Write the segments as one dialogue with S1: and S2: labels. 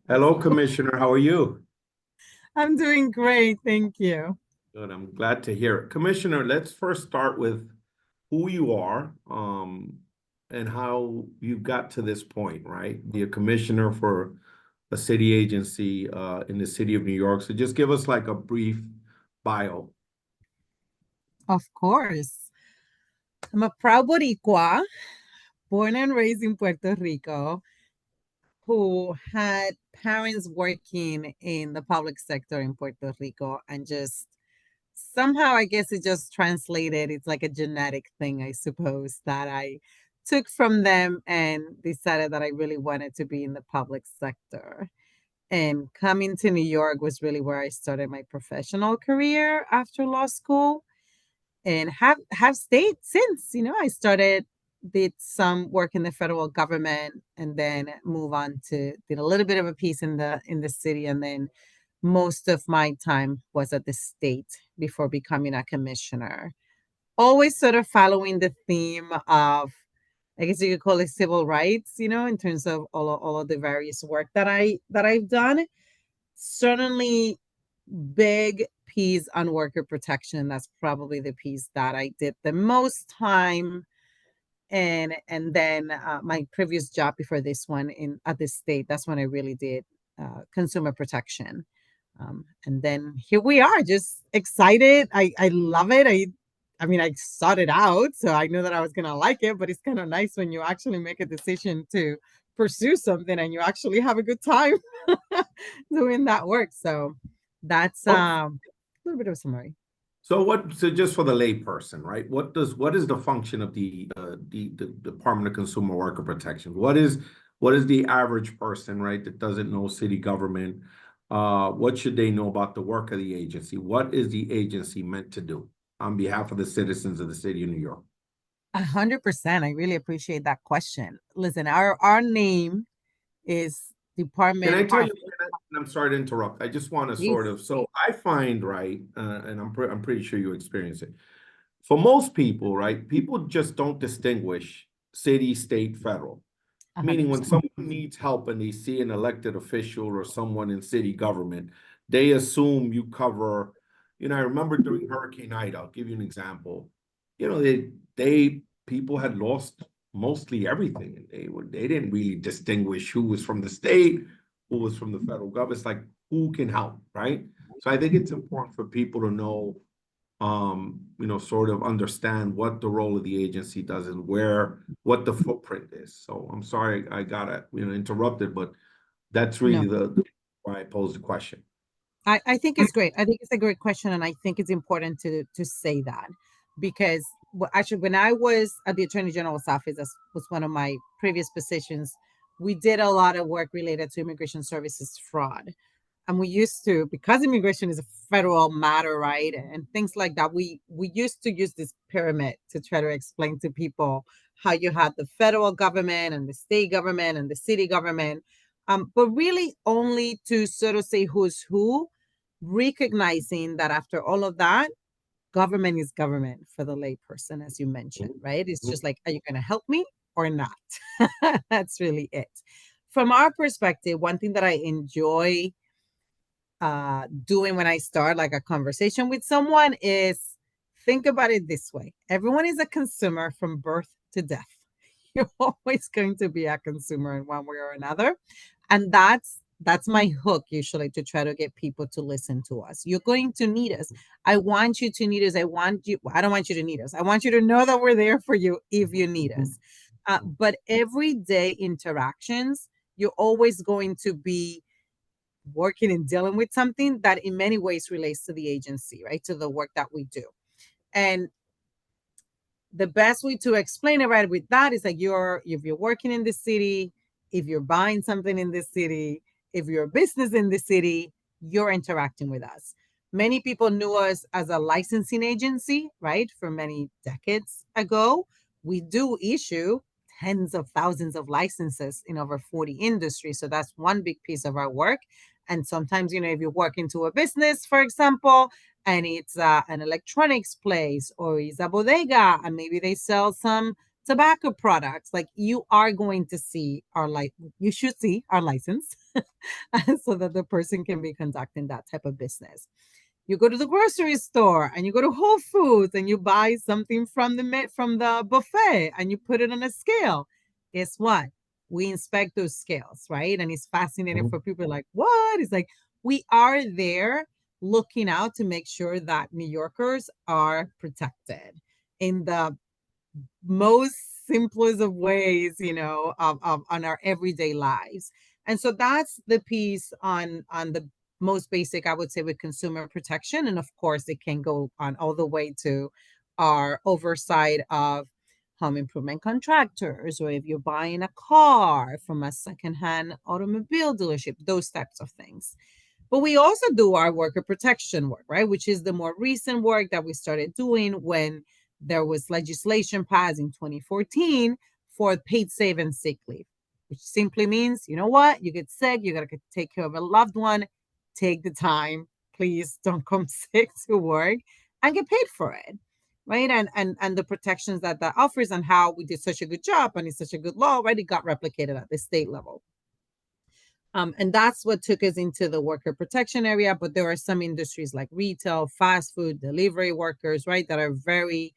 S1: Hello, Commissioner. How are you?
S2: I'm doing great, thank you.
S1: Good. I'm glad to hear it. Commissioner, let's first start with who you are, and how you got to this point, right? Be a commissioner for a city agency, in the city of New York. So just give us like a brief bio.
S2: Of course. I'm a proud Boricua, born and raised in Puerto Rico, who had parents working in the public sector in Puerto Rico and just somehow I guess it just translated. It's like a genetic thing, I suppose, that I took from them and decided that I really wanted to be in the public sector. And coming to New York was really where I started my professional career after law school and have stayed since. I started did some work in the federal government and then move on to did a little bit of a piece in the city, and then most of my time was at the state before becoming a commissioner, always sort of following the theme of, I guess you could call it, civil rights, in terms of all of the various work that I've done. Certainly big piece on worker protection. That's probably the piece that I did the most time. And then my previous job before this one in at the state, that's when I really did consumer protection. And then here we are, just excited. I love it. I mean, I started out, so I knew that I was gonna like it, but it's kind of nice when you actually make a decision to pursue something and you actually have a good time doing that work. So that's
S1: What,
S2: a little bit of a summary.
S1: so just for the layperson, right? What is the function of the Department of Consumer Worker Protection? What is the average person, right, that doesn't know city government? What should they know about the work of the agency? What is the agency meant to do on behalf of the citizens of the city of New York?
S2: 100%. I really appreciate that question. Listen, our name is
S1: Can
S2: Department
S1: I tell
S2: of
S1: you, and I'm sorry to interrupt. I just want to sort
S2: Peace.
S1: of, so I find, right, and I'm pretty sure you experience it. For most people, right, people just don't distinguish city, state, federal. Meaning when
S2: 100%.
S1: someone needs help and they see an elected official or someone in city government, they assume you cover, I remember during Hurricane Ida, I'll give you an example. They people had lost mostly everything, and they didn't really distinguish who was from the state, who was from the federal government. It's like who can help, right? So I think it's important for people to know, sort of understand what the role of the agency does and what the footprint is. So I'm sorry I got interrupted, but that's
S2: No,
S1: really the why I posed the question.
S2: I think it's great. I think it's a great question, and I think it's important to say that because actually, when I was at the Attorney General's office, that was one of my previous positions. We did a lot of work related to immigration services fraud, and we used to, because immigration is a federal matter, right, and things like that. We used to use this pyramid to try to explain to people how you had the federal government and the state government and the city government, but really only to sort of say who's who, recognizing that after all of that, government is government for the layperson, as you mentioned,
S1: Mhm.
S2: right? It's
S1: Mhm.
S2: just like, are you going to help me or not? That's really it. From our perspective, one thing that I enjoy doing when I start like a conversation with someone is, think about it this way: everyone is a consumer from birth to death. You're always going to be a consumer in one way or another. And that's my hook usually, to try to get people to listen to us. You're going to need us. I want you to need us. I don't want you to need us. I want you to know that we're there for you if you need us. But everyday interactions, you're always going to be working and dealing with something that in many ways relates to the agency, right? To the work that we do. And the best way to explain it right with that is like, if you're working in the city, if you're buying something in the city, if you're a business in the city, you're interacting with us. Many people knew us as a licensing agency, right? For many decades ago. We do issue tens of thousands of licenses in over 40 industries. So that's one big piece of our work. And sometimes, if you work into a business, for example, and it's an electronics place or it's a bodega, and maybe they sell some tobacco products, like you are going to see you should see our license so that the person can be conducting that type of business. You go to the grocery store and you go to Whole Foods and you buy something from the buffet and you put it on a scale. Guess what? We inspect those scales, right? And it's fascinating for people like, what? It's like we are there looking out to make sure that New Yorkers are protected in the most simplest of ways, on our everyday lives. And so that's the piece on the most basic, I would say, with consumer protection. And of course, it can go on all the way to our oversight of home improvement contractors, or if you're buying a car from a secondhand automobile dealership, those types of things. But we also do our worker protection work, right? Which is the more recent work that we started doing when there was legislation passed in 2014 for paid save and sick leave, which simply means, you know what? You get sick, you got to take care of a loved one, take the time. Please don't come sick to work and get paid for it. Right. And the protections that that offers and how we did such a good job and it's such a good law, right? It got replicated at the state level. And that's what took us into the worker protection area. But there are some industries like retail, fast food, delivery workers, right, that are very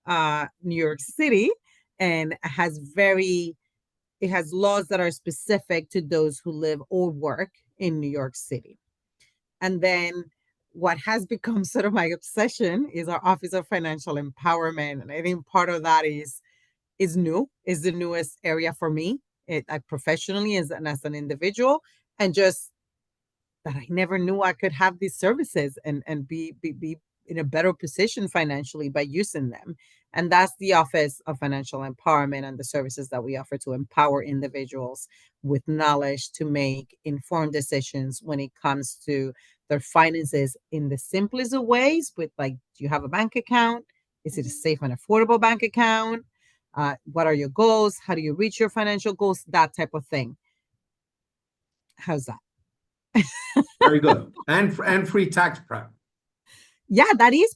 S2: New York City, and it has laws that are specific to those who live or work in New York City. And then what has become sort of my obsession is our Office of Financial Empowerment. And I think part of that is the newest area for me, professionally as an individual, and just that I never knew I could have these services and be in a better position financially by using them. And that's the Office of Financial Empowerment and the services that we offer to empower individuals with knowledge to make informed decisions when it comes to their finances in the simplest of ways. With, like, do you have a bank account? Is it a safe and affordable bank account? What are your goals? How do you reach your financial goals? That type of thing. How's that?
S1: Very good. And free tax prep.
S2: Yeah, that is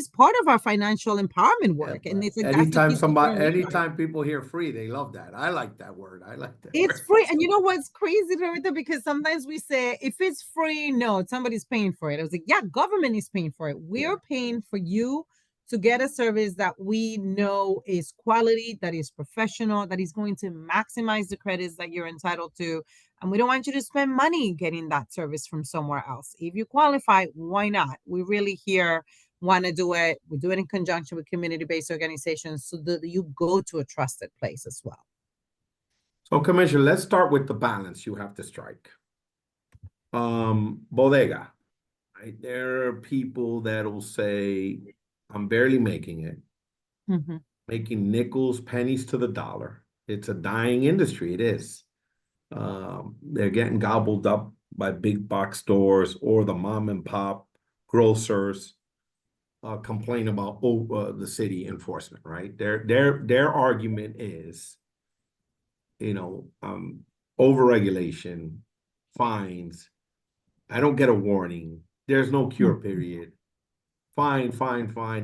S2: part of our financial empowerment work.
S1: Yeah,
S2: And it's like that's the piece we didn't realize.
S1: anytime people hear free, they love that. I like that word. I like that
S2: It's
S1: word.
S2: free. And you know what's crazy, Roberta? Because sometimes we say, if it's free, no, somebody's paying for it. I was like, yeah, government is paying for it. We're
S1: Yeah.
S2: paying for you to get a service that we know is quality, that is professional, that is going to maximize the credits that you're entitled to. And we don't want you to spend money getting that service from somewhere else. If you qualify, why not? We really here want to do it. We do it in conjunction with community-based organizations so that you go to a trusted place as well.
S1: So, Commissioner, let's start with the balance you have to strike. Bodega, right? There are people that will say, I'm barely making it, making nickels, pennies to the dollar. It's a dying industry. It is. They're getting gobbled up by big box stores or the mom and pop grocers. Complain about the city enforcement, right? Their argument is, overregulation, fines. I don't get a warning. There's no cure period. Fine.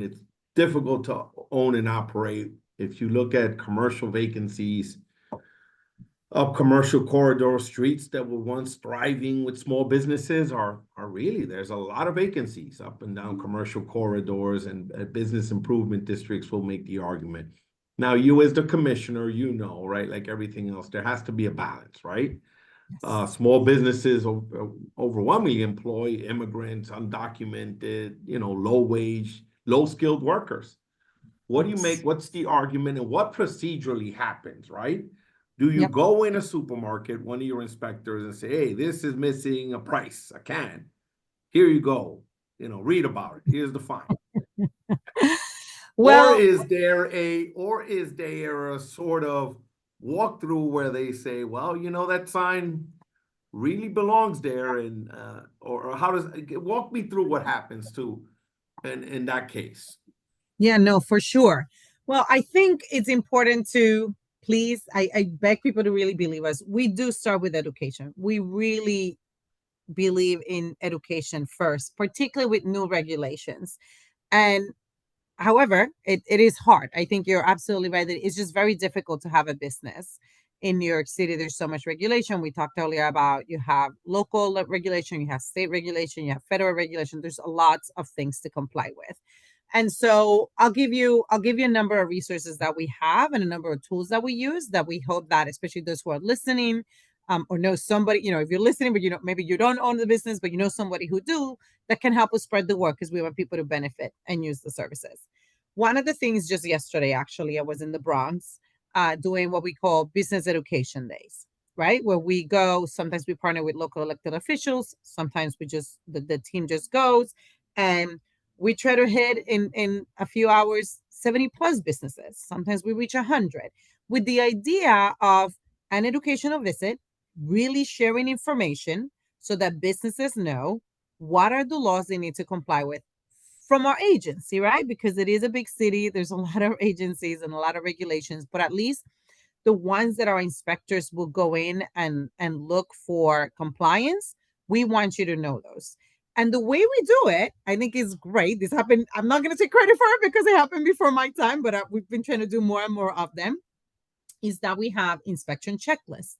S1: It's difficult to own and operate. If you look at commercial vacancies up commercial corridor streets that were once thriving with small businesses are really, there's a lot of vacancies up and down commercial corridors, and business improvement districts will make the argument. Now, you as the commissioner, right, like everything else, there has to be a balance, right?
S2: Yes.
S1: Small businesses overwhelmingly employ immigrants, undocumented, low wage, low skilled workers. What do you make? What's the argument, and what procedurally happens, right? Do you go in a supermarket, one of your inspectors, and say, hey, this is missing a price, a can. Here you go. Read about it. Here's the fine.
S2: Well,
S1: or is there a sort of walkthrough where they say, well, that sign really belongs there, and or how does walk me through what happens to in that case?
S2: yeah, no, for sure. Well, I think it's important to please, I beg people to really believe us. We do start with education. We really believe in education first, particularly with new regulations. And however, it is hard. I think you're absolutely right. That it's just very difficult to have a business in New York City. There's so much regulation. We talked earlier about you have local regulation, you have state regulation, you have federal regulation. There's a lot of things to comply with. And so I'll give you a number of resources that we have and a number of tools that we use that we hope that especially those who are listening, or know somebody, if you're listening, but maybe you don't own the business, but you know somebody who do, that can help us spread the word because we want people to benefit and use the services. One of the things just yesterday, actually, I was in the Bronx doing what we call business education days, right? Where we go, sometimes we partner with local elected officials, sometimes the team just goes and we try to hit in a few hours 70 plus businesses. Sometimes we reach 100 with the idea of an educational visit, really sharing information so that businesses know what are the laws they need to comply with from our agency, right? Because it is a big city. There's a lot of agencies and a lot of regulations, but at least the ones that our inspectors will go in and look for compliance, we want you to know those. And the way we do it, I think is great. This happened. I'm not going to take credit for it because it happened before my time, but we've been trying to do more and more of them. Is that we have inspection checklists.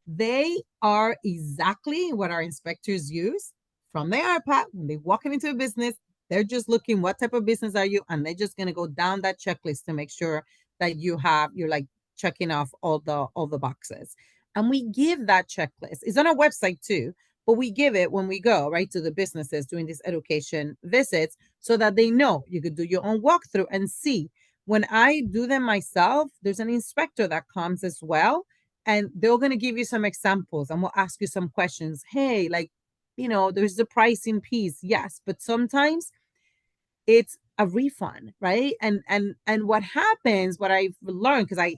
S2: They are exactly what our inspectors use from their iPad when they walk into a business. They're just looking what type of business are you, and they're just going to go down that checklist to make sure that you're like checking off all the boxes. And we give that checklist. It's on our website too, but we give it when we go right to the businesses doing these education visits so that they know. You could do your own walkthrough and see. When I do them myself, there's an inspector that comes as well, and they're going to give you some examples and we'll ask you some questions. Hey, like, there's the pricing piece. Yes, but sometimes it's a refund, right? And what happens, what I've learned, because I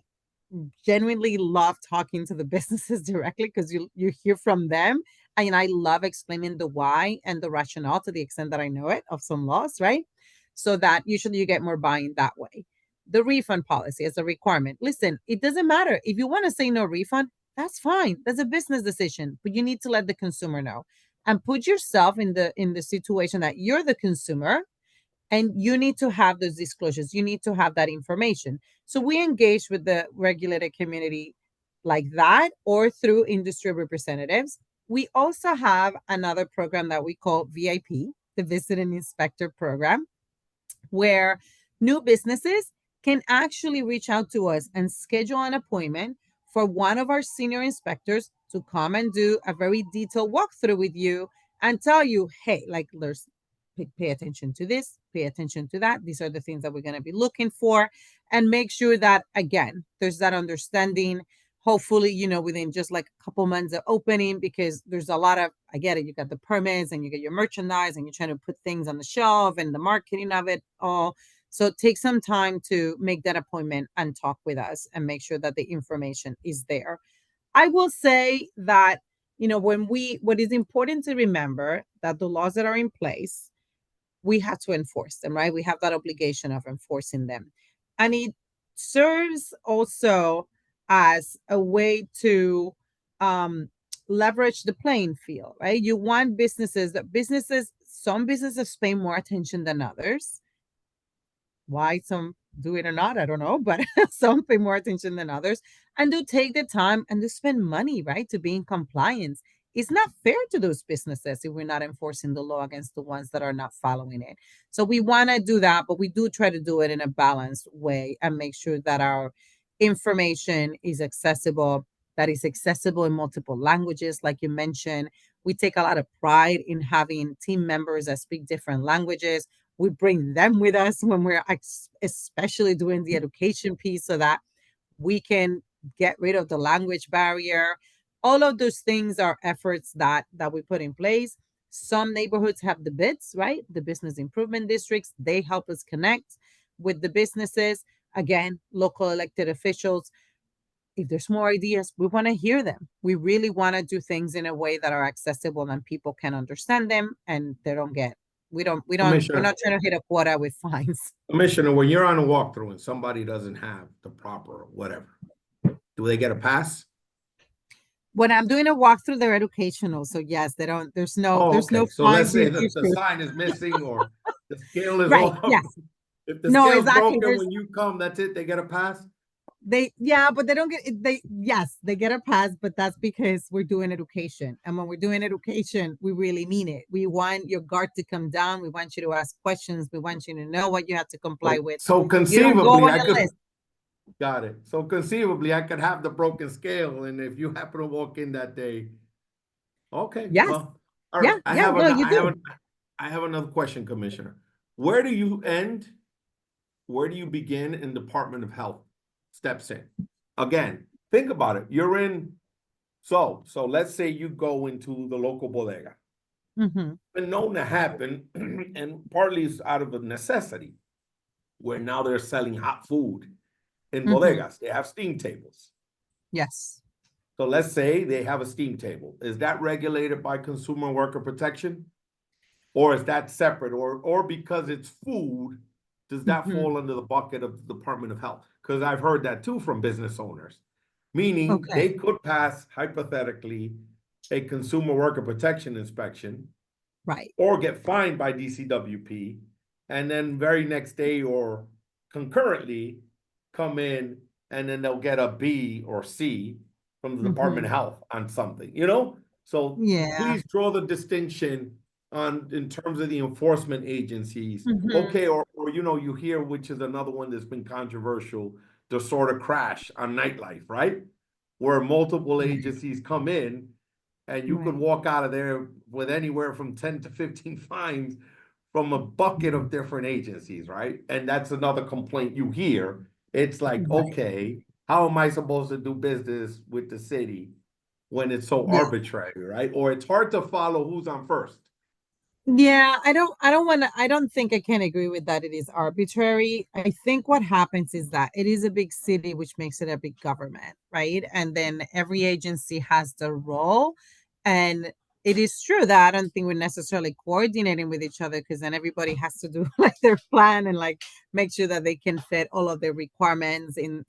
S2: genuinely love talking to the businesses directly because you hear from them. And I love explaining the why and the rationale to the extent that I know it of some laws, right? So that usually you get more buying that way. The refund policy as a requirement. Listen, it doesn't matter. If you want to say no refund, that's fine. That's a business decision, but you need to let the consumer know and put yourself in the situation that you're the consumer and you need to have those disclosures. You need to have that information. So we engage with the regulated community like that or through industry representatives. We also have another program that we call VIP, the Visiting Inspector Program, where new businesses can actually reach out to us and schedule an appointment for one of our senior inspectors to come and do a very detailed walkthrough with you and tell you, hey, like there's pay attention to this, pay attention to that. These are the things that we're going to be looking for, and make sure that, again, there's that understanding. Hopefully, within just like a couple months of opening, because there's a lot of, I get it, you got the permits and you get your merchandise and you're trying to put things on the shelf and the marketing of it all. So take some time to make that appointment and talk with us and make sure that the information is there. I will say that, what is important to remember that the laws that are in place, we have to enforce them, right? We have that obligation of enforcing them. And it serves also as a way to leverage the playing field, right? You want some businesses pay more attention than others. Why some do it or not, I don't know, but some pay more attention than others and do take the time and to spend money, right, to be in compliance. It's not fair to those businesses if we're not enforcing the law against the ones that are not following it. So we want to do that, but we do try to do it in a balanced way and make sure that our information is accessible, that is accessible in multiple languages, like you mentioned. We take a lot of pride in having team members that speak different languages. We bring them with us when we're especially doing the education piece so that we can get rid of the language barrier. All of those things are efforts that we put in place. Some neighborhoods have the BIDs, right? The business improvement districts. They help us connect with the businesses. Again, local elected officials. If there's more ideas, we want to hear them. We really want to do things in a way that are accessible and people can understand them and they don't get we're
S1: Commissioner,
S2: not trying to hit a quota with fines.
S1: Commissioner, when you're on a walkthrough and somebody doesn't have the proper whatever, do they get a pass?
S2: When I'm doing a walkthrough, they're educational. So yes, they don't, there's no
S1: Oh,
S2: there's no
S1: okay. So let's
S2: fines
S1: say
S2: being
S1: the
S2: issued.
S1: sign is missing or the scale is
S2: Right.
S1: off.
S2: Yes.
S1: If the
S2: No,
S1: scale's
S2: exactly.
S1: broken
S2: There's
S1: when you come, that's it. They get a pass.
S2: but they don't get yes, they get a pass, but that's because we're doing education. And when we're doing education, we really mean it. We want your guard to come down. We want you to ask questions. We want you to know what you have to comply with.
S1: So
S2: You don't go
S1: conceivably,
S2: on
S1: I
S2: a
S1: could
S2: list.
S1: got it. So conceivably, I could have the broken scale, and if you happen to walk in that day, okay,
S2: Yes.
S1: well, all right.
S2: Yeah, yeah, no, you do.
S1: I have another question, Commissioner. Where do you end? Where do you begin in Department of Health steps in? Again, think about it. You're in, so let's say you go into the local bodega.
S2: Mm-hmm.
S1: Been known to happen, and partly it's out of a necessity, where now they're selling hot food in
S2: Mm-hmm.
S1: bodegas. They have steam tables.
S2: Yes.
S1: So let's say they have a steam table. Is that regulated by Consumer Worker Protection? Or is that separate? Or because it's food, does that
S2: Mm-hmm.
S1: fall under the bucket of the Department of Health? Because I've heard that too from business owners, meaning
S2: Okay.
S1: they could pass hypothetically a Consumer Worker Protection inspection
S2: Right.
S1: or get fined by DCWP, and then very next day or concurrently come in and then they'll get a B or C from the
S2: Mm-hmm.
S1: Department of Health on something, you know? So
S2: Yeah.
S1: please draw the distinction on in terms of the enforcement agencies.
S2: Mm-hmm.
S1: Okay, or you know, you hear, which is another one that's been controversial, the sort of crash on nightlife, right? Where multiple
S2: Right.
S1: agencies come in and you could
S2: Right.
S1: walk out of there with anywhere from 10 to 15 fines from a bucket of different agencies, right? And that's another complaint you hear. It's like,
S2: Right.
S1: okay, how am I supposed to do business with the city when it's so
S2: Yeah.
S1: arbitrary, right? Or it's hard to follow who's on first.
S2: Yeah, I don't think I can agree with that. It is arbitrary. I think what happens is that it is a big city, which makes it a big government, right? And then every agency has their role. And it is true that I don't think we're necessarily coordinating with each other because then everybody has to do like their plan and like make sure that they can fit all of their requirements in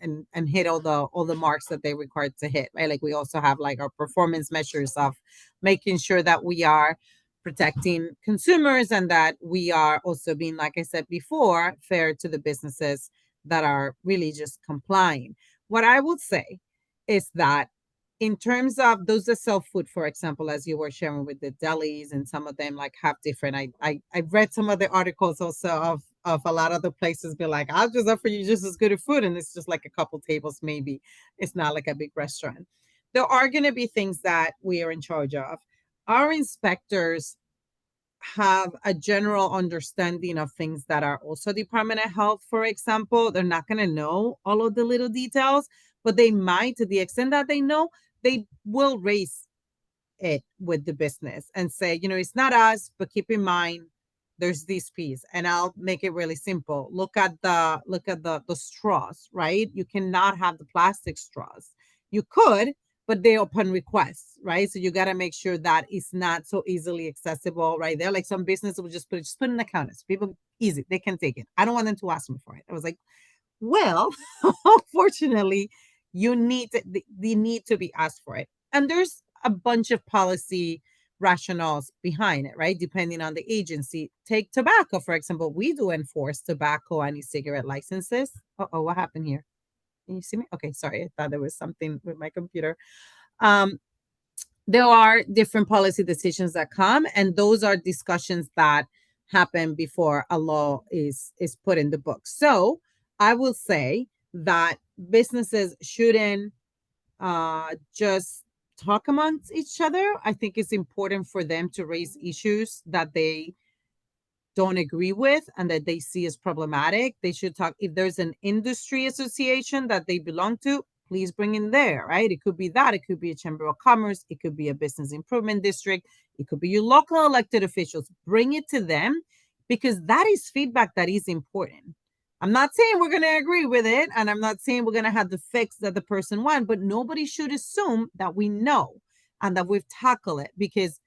S2: and hit all the marks that they required to hit, right? Like we also have like our performance measures of making sure that we are protecting consumers and that we are also being, like I said before, fair to the businesses that are really just complying. What I would say is that in terms of those that sell food, for example, as you were sharing with the delis, and some of them like have different. I've read some of the articles also of a lot of the places be like, I'll just offer you just as good of food, and it's just like a couple tables, maybe. It's not like a big restaurant. There are going to be things that we are in charge of. Our inspectors have a general understanding of things that are also Department of Health, for example. They're not going to know all of the little details, but they might, to the extent that they know, they will raise it with the business and say, it's not us, but keep in mind there's this piece. And I'll make it really simple. Look at the straws, right? You cannot have the plastic straws. You could, but they upon request, right? So you got to make sure that it's not so easily accessible, right? There, like some business will just put in the counters. People easy, they can take it. I don't want them to ask me for it. I was like, well, unfortunately, they need to be asked for it. And there's a bunch of policy rationales behind it, right? Depending on the agency. Take tobacco, for example. We do enforce tobacco and e-cigarette licenses. Oh, what happened here? Can you see me? Okay, sorry. I thought there was something with my computer. Um, there are different policy decisions that come, and those are discussions that happen before a law is put in the book. So I will say that businesses shouldn't just talk amongst each other. I think it's important for them to raise issues that they don't agree with and that they see as problematic. They should talk. If there's an industry association that they belong to, please bring in there, right? It could be that. It could be a chamber of commerce. It could be a business improvement district. It could be your local elected officials. Bring it to them because that is feedback that is important. I'm not saying we're going to agree with it, and I'm not saying we're going to have the fix that the person wants, but nobody should assume that we know and that we've tackled it because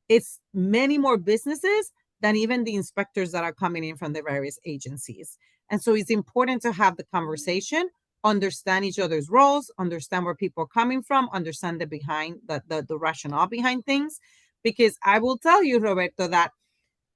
S2: it's many more businesses than even the inspectors that are coming in from the various agencies. And so it's important to have the conversation, understand each other's roles, understand where people are coming from, understand the rationale behind things. Because I will tell you, Roberto, that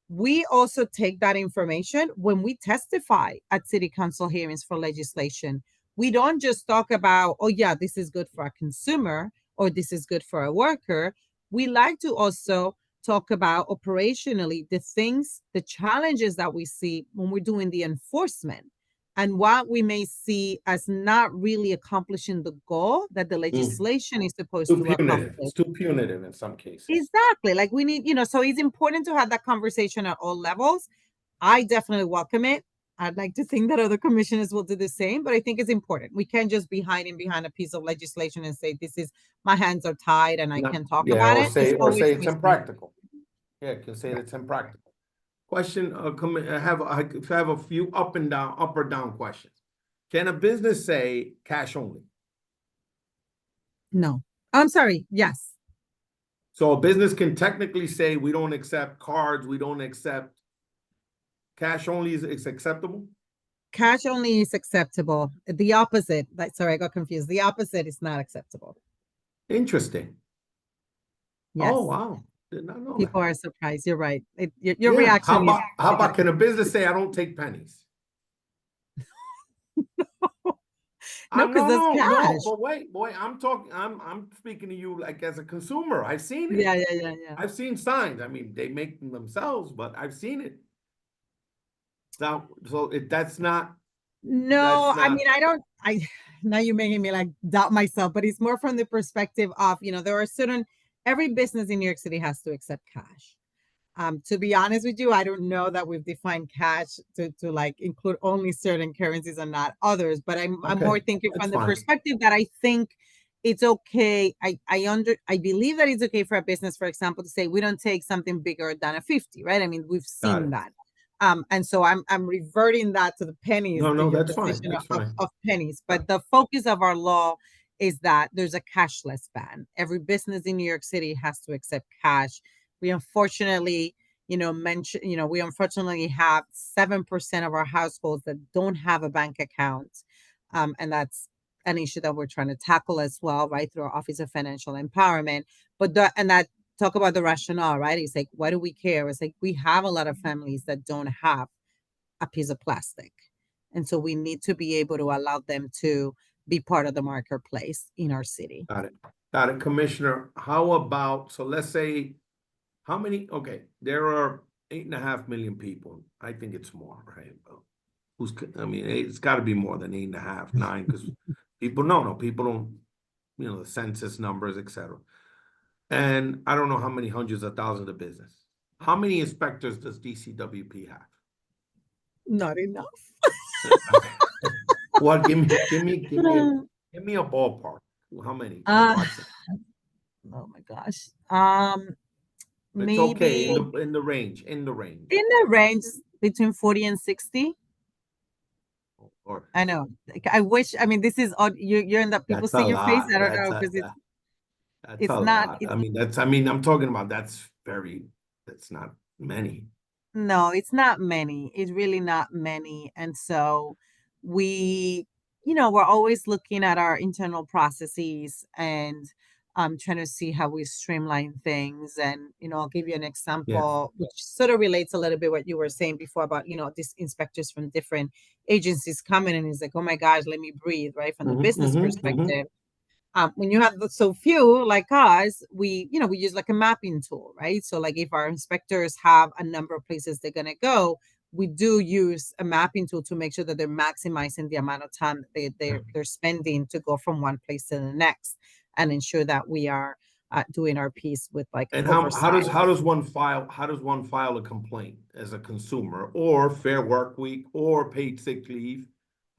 S2: we also take that information when we testify at city council hearings for legislation. We don't just talk about, oh yeah, this is good for a consumer or this is good for a worker. We like to also talk about operationally the things, the challenges that we see when we're doing the enforcement and what we may see as not really accomplishing the goal that the legislation is supposed
S1: Too
S2: to
S1: punitive.
S2: accomplish.
S1: It's too punitive in some cases.
S2: Exactly. Like we need, so it's important to have that conversation at all levels. I definitely welcome it. I'd like to think that other commissioners will do the same, but I think it's important. We can't just be hiding behind a piece of legislation and say, this is, my hands are tied and I
S1: No,
S2: can't talk
S1: yeah,
S2: about it. There's
S1: or
S2: always
S1: say it's
S2: ways to-
S1: impractical. Yeah, you can say it's impractical. Question, I have a few up or down questions. Can a business say cash only?
S2: No. I'm sorry. Yes.
S1: So a business can technically say, we don't accept cards, we don't accept cash only is acceptable?
S2: Cash only is acceptable. The opposite, sorry, I got confused. The opposite is not acceptable.
S1: Interesting.
S2: Yes.
S1: Oh, wow. Did not know
S2: People
S1: that.
S2: are surprised. You're right. Your
S1: Yeah.
S2: reaction
S1: How about can a business say, I don't take pennies?
S2: No, because that's cash.
S1: But wait, boy, I'm speaking to you like as a consumer. I've seen it.
S2: Yeah.
S1: I've seen signs. I mean, they make them themselves, but I've seen it. That's not.
S2: No,
S1: That's
S2: I
S1: not
S2: mean, now you're making me like doubt myself, but it's more from the perspective of, there are every business in New York City has to accept cash. To be honest with you, I don't know that we've defined cash to like include only certain currencies and not others, but I'm more thinking
S1: That's
S2: from the
S1: fine.
S2: perspective that I think it's okay. I believe that it's okay for a business, for example, to say we don't take something bigger than a 50, right? I mean, we've seen that. And so I'm reverting that to the pennies, to
S1: No,
S2: your
S1: that's fine.
S2: position
S1: That's fine.
S2: of pennies. But the focus of our law is that there's a cashless ban. Every business in New York City has to accept cash. We unfortunately, we unfortunately have 7% of our households that don't have a bank account. And that's an issue that we're trying to tackle as well, right, through our Office of Financial Empowerment. But that talk about the rationale, right? It's like, why do we care? It's like we have a lot of families that don't have a piece of plastic. And so we need to be able to allow them to be part of the marketplace in our city.
S1: Got it, Commissioner. How about, so let's say, how many, okay, there are 8.5 million people. I think it's more, right? It's got to be more than 8.5, 9, because people don't, the census numbers, etc. And I don't know how many hundreds of thousands of business. How many inspectors does DCWP have?
S2: Not enough.
S1: Well, give me a ballpark. How many?
S2: Oh my gosh.
S1: It's okay
S2: Maybe
S1: in the range.
S2: in the range between 40 and 60.
S1: Or
S2: I know. Like, I wish. I mean, this is odd. You're in that people
S1: that's a
S2: see your face.
S1: lot.
S2: I don't know because
S1: That's
S2: it's
S1: a
S2: not.
S1: lot. I'm talking about that's not many.
S2: No, it's not many. It's really not many. And so we, we're always looking at our internal processes and trying to see how we streamline things. And, I'll give you an
S1: Yeah.
S2: example, which sort of relates a little bit what you were saying before about, these inspectors from different agencies coming and it's like, oh my gosh, let me breathe, right? From the business perspective. When you have so few like us, we use like a mapping tool, right? So like if our inspectors have a number of places they're going to go, we do use a mapping tool to make sure that they're maximizing the amount of time they're spending to go from one place to the next and ensure that we are doing our piece with like
S1: And
S2: oversight.
S1: how does one file a complaint as a consumer, or Fair Work Week, or paid sick leave?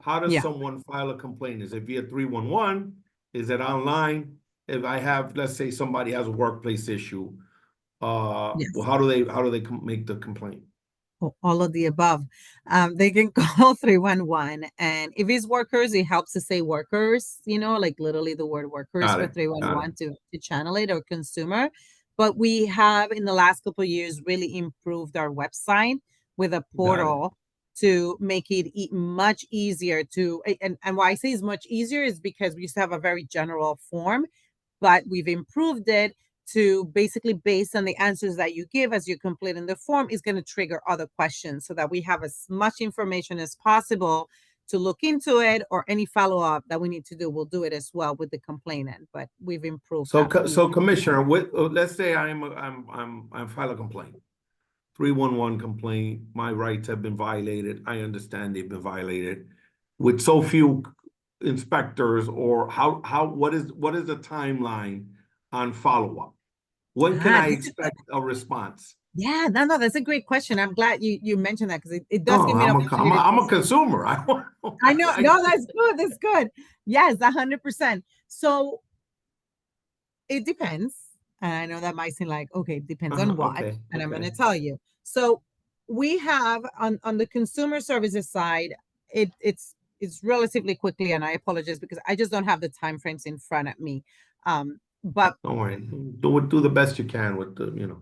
S1: How does
S2: Yeah.
S1: someone file a complaint? Is it via 311? Is it online? If I have, let's say somebody has a workplace issue,
S2: Yes.
S1: how do they make the complaint?
S2: All of the above. They can call 311. And if it's workers, it helps to say workers, like literally the word workers
S1: Got
S2: for
S1: it.
S2: 311 to channel it, or consumer. But we have in the last couple of years really improved our website with a portal to make it much easier to, and why I say it's much easier is because we used to have a very general form, but we've improved it to basically, based on the answers that you give as you're completing the form, is going to trigger other questions so that we have as much information as possible to look into it, or any follow-up that we need to do, we'll do it as well with the complainant. But we've improved
S1: So,
S2: that.
S1: so Commissioner, let's say I'm file a complaint, 311 complaint. My rights have been violated. I understand they've been violated. With so few inspectors, or what is the timeline on follow-up? When can I expect a response?
S2: Yeah, no, that's a great question. I'm glad you mentioned that, because it does
S1: No,
S2: give me an opportunity.
S1: I'm a consumer.
S2: I know. No, that's good. That's good. Yes, 100%. So it depends. And I know that might seem like, okay, it depends on what.
S1: Okay,
S2: And I'm going
S1: okay.
S2: to tell you. So we have on the consumer services side, it's relatively quickly, and I apologize because I just don't have the time frames in front of me. But
S1: Don't worry. Do the best you can with the,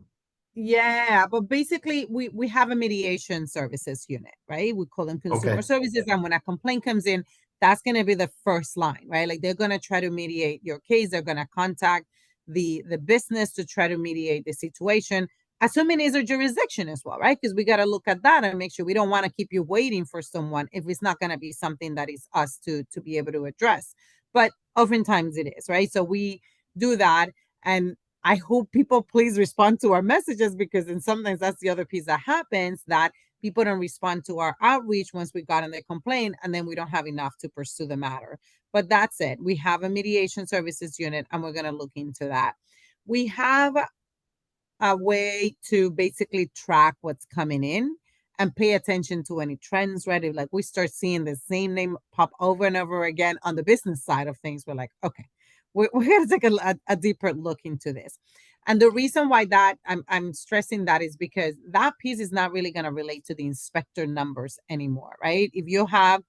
S2: yeah, but basically we have a mediation services unit, right? We call them consumer
S1: Okay.
S2: services. And when a complaint comes in, that's going to be the first line, right? Like, they're going to try to mediate your case. They're going to contact the business to try to mediate the situation, assuming it's a jurisdiction as well, right? Because we got to look at that and make sure we don't want to keep you waiting for someone if it's not going to be something that is us to be able to address. But oftentimes it is, right? So we do that. And I hope people please respond to our messages, because then sometimes that's the other piece that happens, that people don't respond to our outreach once we got in the complaint, and then we don't have enough to pursue the matter. But that's it. We have a mediation services unit, and we're going to look into that. We have a way to basically track what's coming in and pay attention to any trends, right? If, like, we start seeing the same name pop over and over again on the business side of things, we're like, okay, we're going to take a deeper look into this. And the reason why that I'm stressing that is because that piece is not really going to relate to the inspector numbers anymore, right? If you have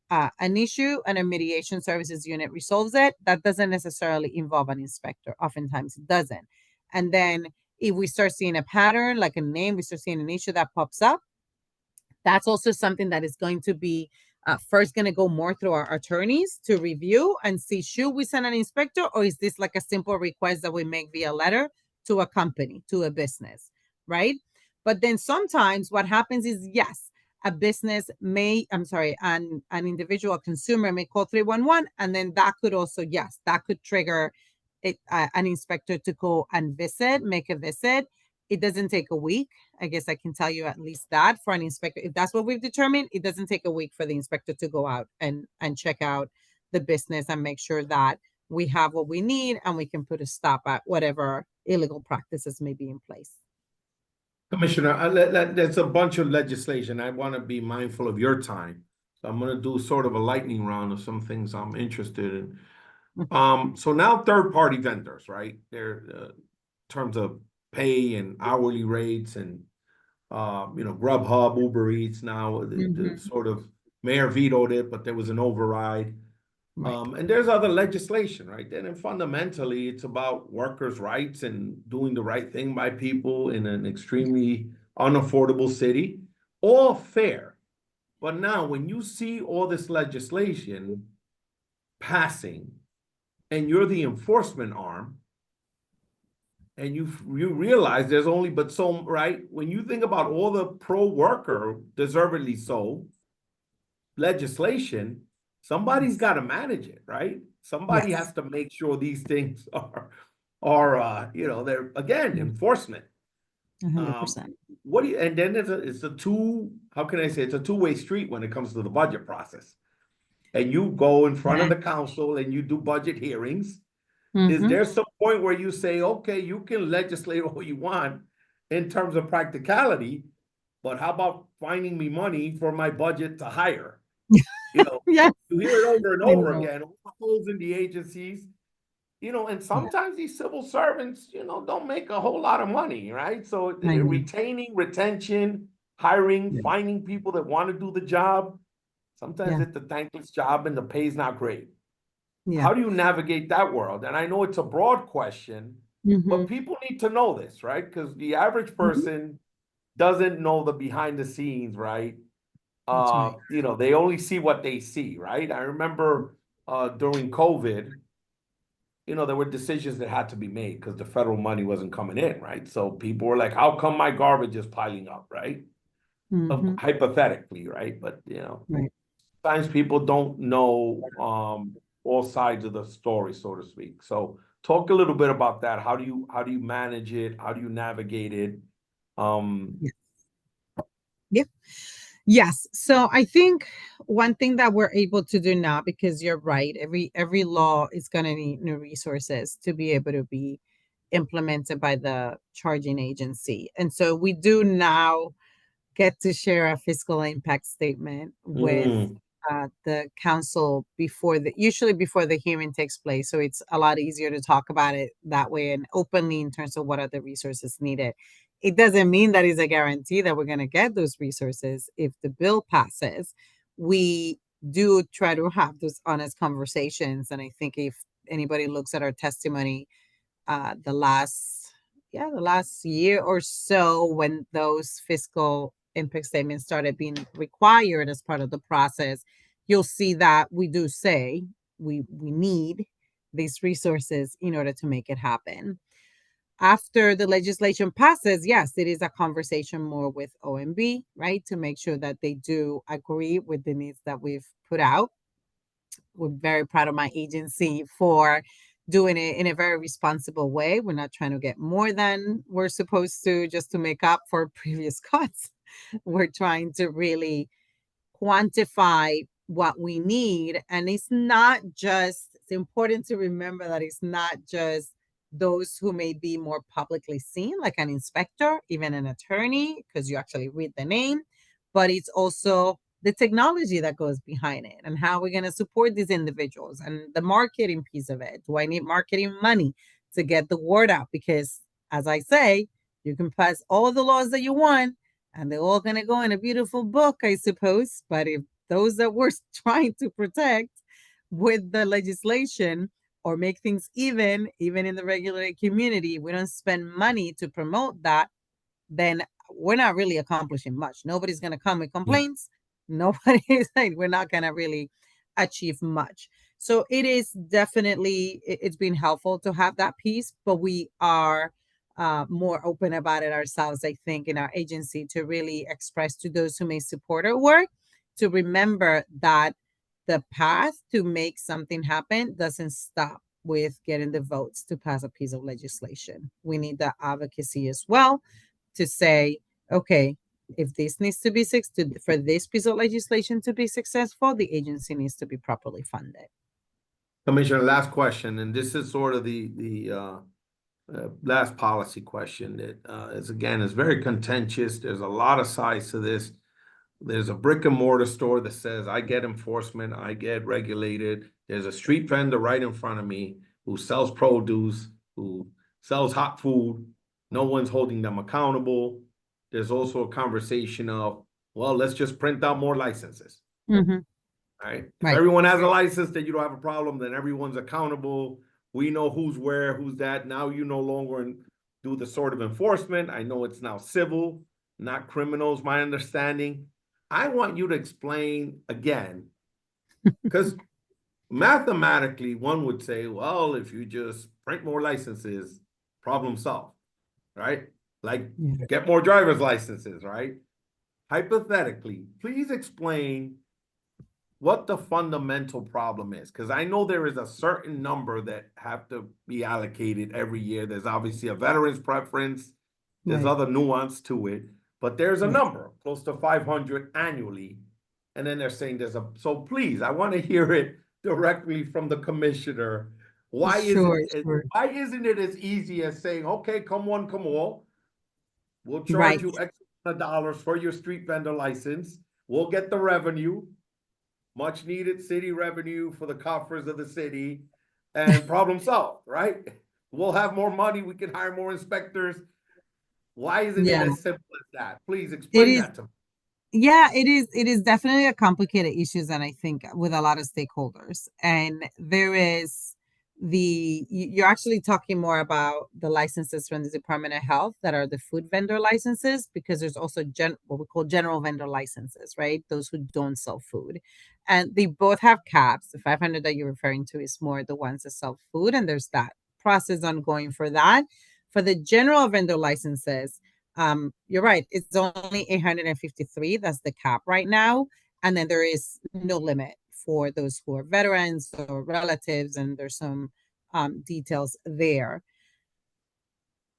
S2: an issue and a mediation services unit resolves it, that doesn't necessarily involve an inspector. Oftentimes it doesn't. And then if we start seeing a pattern, like a name, we start seeing an issue that pops up, that's also something that is going to be first going to go more through our attorneys to review and see, should we send an inspector, or is this like a simple request that we make via letter to a company, to a business, right? But then sometimes what happens is, yes, a business may, an individual consumer may call 311, and then that could also, yes, that could trigger an inspector to go and make a visit. It doesn't take a week. I guess I can tell you at least that for an inspector, if that's what we've determined, it doesn't take a week for the inspector to go out and check out the business and make sure that we have what we need and we can put a stop at whatever illegal practices may be in place.
S1: Commissioner, there's a bunch of legislation. I want to be mindful of your time. So I'm going to do sort of a lightning round of some things I'm interested in. So now third-party vendors, right? They're in terms of pay and hourly rates, and Grubhub, Uber Eats now, the sort of mayor vetoed it, but there was an override.
S2: Right.
S1: And there's other legislation, right? And fundamentally, it's about workers' rights and doing the right thing by people in an extremely unaffordable city. All fair. But now, when you see all this legislation passing, and you're the enforcement arm, and you realize there's only but so, right? When you think about all the pro-worker, deservedly so, legislation, somebody's got to manage it, right? Somebody
S2: Yes.
S1: has to make sure these things are they're, again, enforcement.
S2: 100%.
S1: What do you, and then it's a how can I say, it's a two-way street when it comes to the budget process. And you go in front of the council and you do budget hearings. Is there some point where you say, okay, you can legislate all you want in terms of practicality, but how about finding me money for my budget to hire?
S2: Yes.
S1: You hear it over and
S2: I
S1: over
S2: know.
S1: again, holes in the agencies, and sometimes these civil servants, don't make a whole lot of money, right? So
S2: I know.
S1: retaining, retention, hiring,
S2: Yeah.
S1: finding people that want to do the job, sometimes
S2: Yeah.
S1: it's a thankless job and the pay's not great.
S2: Yeah.
S1: How do you navigate that world? And I know it's a broad question, but people need to know this, right? Because the average person doesn't know the behind the scenes, right?
S2: That's right.
S1: They only see what they see, right? I remember during COVID, there were decisions that had to be made because the federal money wasn't coming in, right? So people were like, how come my garbage is piling up, right?
S2: Hmm.
S1: Hypothetically, right? But
S2: Right.
S1: sometimes people don't know all sides of the story, so to speak. So talk a little bit about that. How do you manage it? How do you navigate it? Um,
S2: Yeah. Yeah. Yes. So I think one thing that we're able to do now, because you're right, every law is going to need new resources to be able to be implemented by the charging agency. And so we do now get to share a fiscal impact statement with
S1: mm,
S2: the council usually before the hearing takes place. So it's a lot easier to talk about it that way and openly in terms of what are the resources needed. It doesn't mean that is a guarantee that we're going to get those resources if the bill passes. We do try to have those honest conversations. And I think if anybody looks at our testimony, the last year or so, when those fiscal impact statements started being required as part of the process, you'll see that we do say we need these resources in order to make it happen. After the legislation passes, yes, it is a conversation more with OMB, right, to make sure that they do agree with the needs that we've put out. We're very proud of my agency for doing it in a very responsible way. We're not trying to get more than we're supposed to just to make up for previous cuts. We're trying to really quantify what we need. And it's important to remember that it's not just those who may be more publicly seen, like an inspector, even an attorney, because you actually read the name, but it's also the technology that goes behind it and how we're going to support these individuals and the marketing piece of it. Do I need marketing money to get the word out? Because, as I say, you can pass all the laws that you want, and they're all going to go in a beautiful book, I suppose. But if those that we're trying to protect with the legislation or make things even in the regular community, we don't spend money to promote that, then we're not really accomplishing much. Nobody's going to come with complaints. Nobody's like, we're not going to really achieve much. So it is definitely, it's been helpful to have that piece, but we are more open about it ourselves, I think, in our agency to really express to those who may support our work to remember that the path to make something happen doesn't stop with getting the votes to pass a piece of legislation. We need the advocacy as well to say, okay, if this needs to be for this piece of legislation to be successful, the agency needs to be properly funded.
S1: Commissioner, last question, and this is sort of the last policy question that is very contentious. There's a lot of sides to this. There's a brick and mortar store that says I get enforcement, I get regulated. There's a street vendor right in front of me who sells produce, who sells hot food. No one's holding them accountable. There's also a conversation of, well, let's just print out more licenses.
S2: Mm-hmm.
S1: Right? If
S2: Right.
S1: everyone has a license, then you don't have a problem, then everyone's accountable. We know who's where, who's that. Now you no longer do the sort of enforcement. I know it's now civil, not criminals, my understanding. I want you to explain again, because mathematically, one would say, well, if you just print more licenses, problem solved, right? Like
S2: Yeah.
S1: get more driver's licenses, right? Hypothetically, please explain what the fundamental problem is, because I know there is a certain number that have to be allocated every year. There's obviously a veteran's preference. There's
S2: Right.
S1: other nuance to it, but there's a
S2: Yes.
S1: number close to 500 annually. And then they're saying so please, I want to hear it directly from the commissioner.
S2: Sure, sure.
S1: Why isn't it as easy as saying, okay, come one, come all. We'll charge
S2: Right.
S1: you X amount of dollars for your street vendor license. We'll get the revenue, much needed city revenue for the coffers of the city, and problem solved, right? We'll have more money. We can hire more inspectors. Why isn't it
S2: Yeah.
S1: as simple as that? Please
S2: It
S1: explain
S2: is.
S1: that to me.
S2: Yeah, it is definitely a complicated issues, and I think with a lot of stakeholders. And you're actually talking more about the licenses from the Department of Health that are the food vendor licenses, because there's also what we call general vendor licenses, right? Those who don't sell food. And they both have caps. The 500 that you're referring to is more the ones that sell food, and there's that process ongoing for that. For the general vendor licenses, you're right, it's only 853. That's the cap right now. And then there is no limit for those who are veterans or relatives, and there's some details there.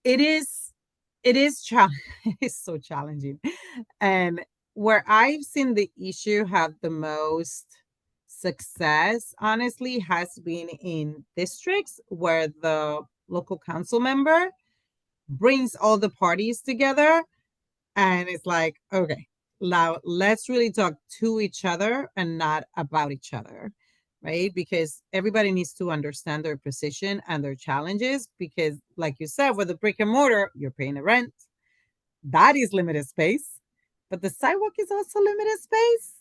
S2: It is it is so challenging, and where I've seen the issue have the most success, honestly, has been in districts where the local council member brings all the parties together, and it's like, okay, now let's really talk to each other and not about each other, right? Because everybody needs to understand their position and their challenges. Because, like you said, with the brick and mortar, you're paying a rent. That is limited space. But the sidewalk is also limited space,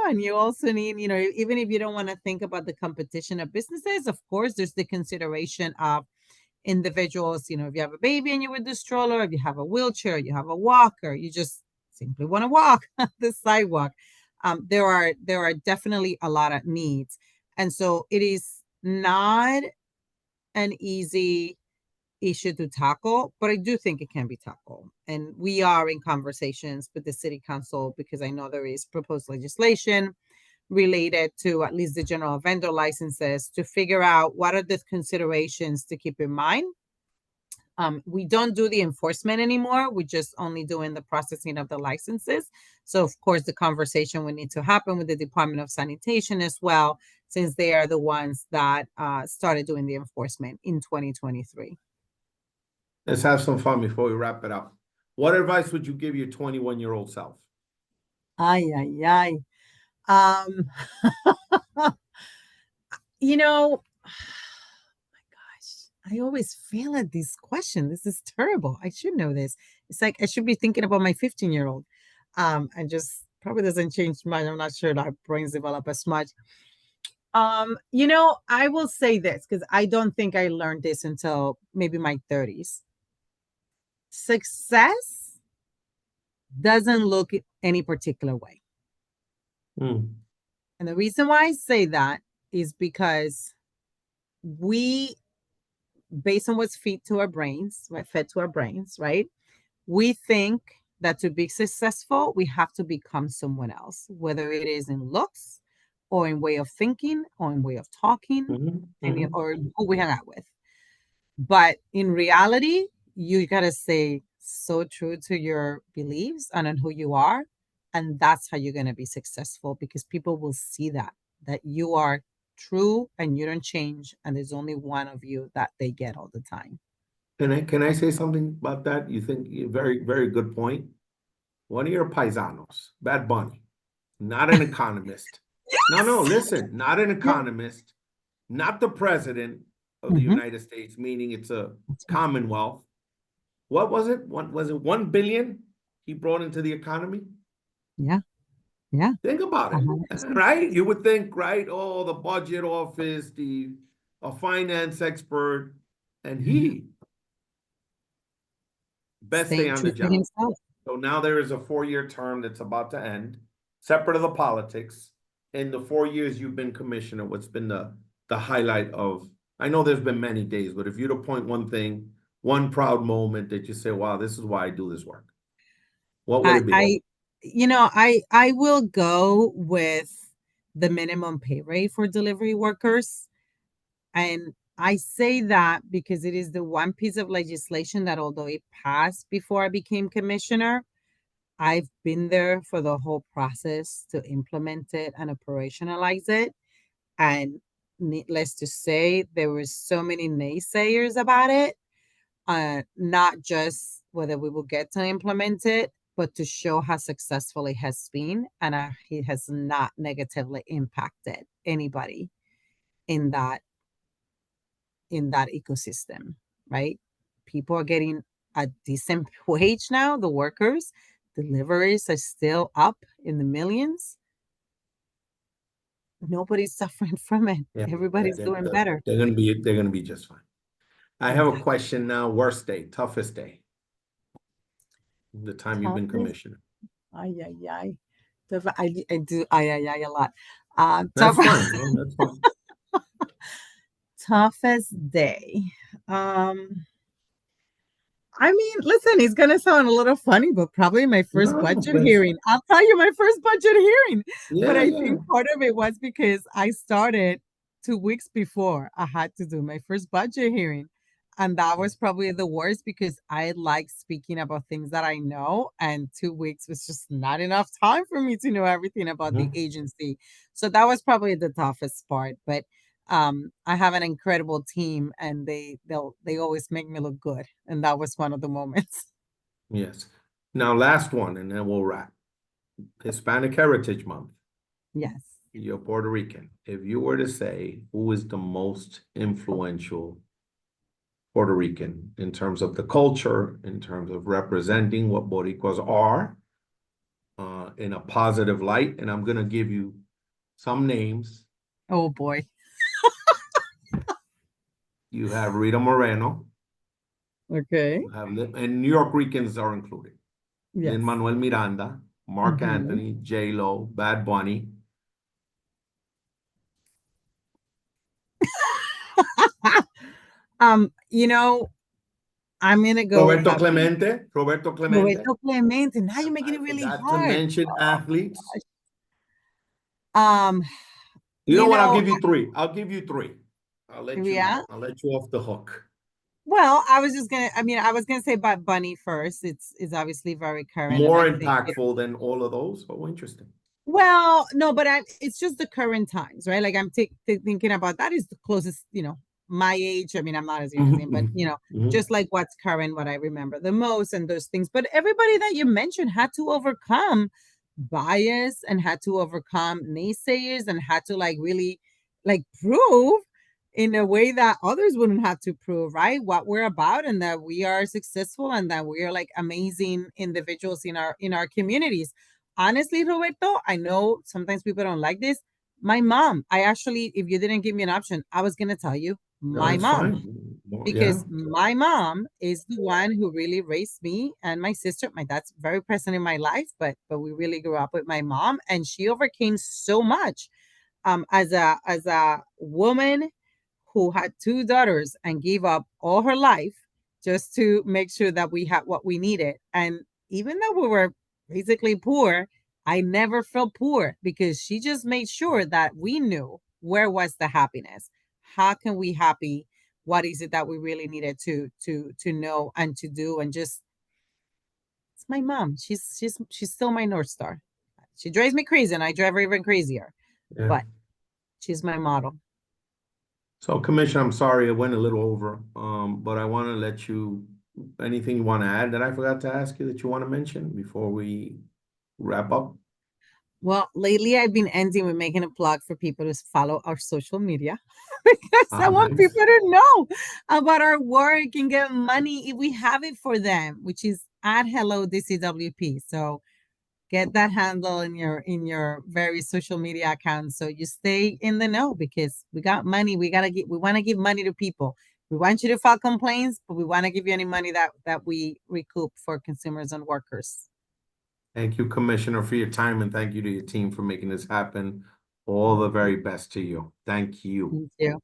S2: and you also need, even if you don't want to think about the competition of businesses, of course, there's the consideration of individuals, if you have a baby and you're with the stroller, if you have a wheelchair, you have a walker, you just simply want to walk the sidewalk. There are definitely a lot of needs. And so it is not an easy issue to tackle, but I do think it can be tackled. And we are in conversations with the city council, because I know there is proposed legislation related to at least the general vendor licenses, to figure out what are the considerations to keep in mind. We don't do the enforcement anymore. We're just only doing the processing of the licenses. So, of course, the conversation would need to happen with the Department of Sanitation as well, since they are the ones that started doing the enforcement in 2023.
S1: Let's have some fun before we wrap it up. What advice would you give your 21-year-old self?
S2: Ay, ay, ay. Um, you know, I always fail at this question. This is terrible. I should know this. It's like I should be thinking about my 15-year-old. And just probably doesn't change much. I'm not sure that brains develop as much. I will say this, because I don't think I learned this until maybe my 30s. Success doesn't look any particular way.
S1: Mm.
S2: And the reason why I say that is because we, based on what's fed to our brains, right? We think that to be successful, we have to become someone else, whether it is in looks or in way of thinking or in way of talking, or who we hang out with. But in reality, you got to stay so true to your beliefs and on who you are. And that's how you're going to be successful, because people will see that you are true and you don't change. And there's only one of you that they get all the time.
S1: Can I say something about that? You think very, very good point. One of your paisanos, Bad Bunny, not an economist. No,
S2: Yes.
S1: listen, not an
S2: Yeah.
S1: economist, not the president of the
S2: Mhm.
S1: United States, meaning it's a
S2: That's right.
S1: commonwealth. What was it? Was it 1 billion he brought into the economy?
S2: Yeah. Yeah.
S1: Think about it,
S2: 100%.
S1: right? You would think, right? Oh, the budget office, a finance expert, and
S2: Mhm.
S1: he best day
S2: Staying
S1: on
S2: true
S1: the
S2: to
S1: job.
S2: himself.
S1: So now there is a 4-year term that's about to end, separate of the politics. In the 4 years you've been commissioner, what's been the highlight of? I know there's been many days, but if you'd appoint one thing, one proud moment that you say, "Wow, this is why I do this work," what would
S2: I,
S1: it be?
S2: I, I will go with the minimum pay rate for delivery workers. And I say that because it is the one piece of legislation that, although it passed before I became commissioner, I've been there for the whole process to implement it and operationalize it. And needless to say, there were so many naysayers about it, not just whether we will get to implement it, but to show how successful it has been, and it has not negatively impacted anybody in that ecosystem, right? People are getting a decent wage now, the workers. Deliveries are still up in the millions. nobody's suffering from it.
S1: Yeah,
S2: Everybody's doing better.
S1: they're gonna be just fine. I have a
S2: Exactly.
S1: question now. Worst day, toughest day, the time you've been
S2: Toughest.
S1: commissioner.
S2: Ay, ay, ay. I do ay, ay, ay a lot.
S1: That's fine. No, that's fine.
S2: Toughest day. I mean, listen, it's gonna sound a little funny, but probably my first
S1: No,
S2: budget
S1: that's
S2: hearing. I'll tell you my first budget hearing. But
S1: yeah,
S2: I
S1: yeah.
S2: think part of it was because I started 2 weeks before I had to do my first budget hearing. And that was probably the worst because I like speaking about things that I know, and 2 weeks was just not enough time for me to know everything about the
S1: Mhm.
S2: agency. So that was probably the toughest part. But I have an incredible team, and they always make me look good, and that was one of the moments.
S1: Yes. Now, last one, and then we'll wrap. Hispanic Heritage Month.
S2: Yes.
S1: You're Puerto Rican. If you were to say who is the most influential Puerto Rican in terms of the culture, in terms of representing what Boricuas are, in a positive light, and I'm gonna give you some names.
S2: Oh boy.
S1: You have Rita Moreno.
S2: Okay.
S1: You have and New York Ricans are included.
S2: Yes.
S1: Lin-Manuel Miranda, Mark
S2: Mhm.
S1: Anthony, J-Lo, Bad Bunny,
S2: You know, I'm gonna go
S1: Roberto
S2: happy.
S1: Clemente, Roberto Clemente.
S2: Roberto Clemente. Now you're making
S1: I
S2: it really
S1: forgot to
S2: hard.
S1: mention athletes.
S2: Um,
S1: You know
S2: you
S1: what? I'll
S2: know,
S1: give you three. I'll give you three.
S2: yeah.
S1: I'll let you off the hook.
S2: Well, I mean, I was gonna say Bad Bunny first. It's obviously very current, and
S1: More
S2: I think
S1: impactful than all of those. Oh, interesting.
S2: well, no, but it's just the current times, right? Like I'm thinking about that is the closest, my age. I mean, I'm not as young as him, but just like what's current, what I remember the most, and those things. But everybody that you mentioned had to overcome bias and had to overcome naysayers and had to like really like prove in a way that others wouldn't have to prove, right? What we're about and that we are successful and that we are like amazing individuals in our communities. Honestly, Roberto, I know sometimes people don't like this. My mom, I actually, if you didn't give me an option, I was gonna tell you
S1: No,
S2: my
S1: it's
S2: mom
S1: fine. Yeah.
S2: because my mom is the one who really raised me and my sister. My dad's very present in my life, but we really grew up with my mom, and she overcame so much. As a woman who had two daughters and gave up all her life just to make sure that we had what we needed. And even though we were basically poor, I never felt poor because she just made sure that we knew where was the happiness. How can we happy? What is it that we really needed to know and to do? And just it's my mom. She's still my North Star. She drives me crazy and I drive her even crazier.
S1: Yeah.
S2: But she's my model.
S1: So, Commissioner, I'm sorry it went a little over, but I want to let you, anything you want to add that I forgot to ask you that you want to mention before we wrap up?
S2: Well, lately I've been ending with making a plug for people to follow our social media because I
S1: Ah,
S2: want
S1: nice.
S2: people to know about our work and get money if we have it for them, which is at Hello DCWP. So get that handle in your various social media accounts so you stay in the know because we got money. We want to give money to people. We want you to file complaints, but we want to give you any money that we recoup for consumers and workers.
S1: Thank you, Commissioner, for your time, and thank you to your team for making this happen. All the very best to you. Thank you.
S2: Thank you.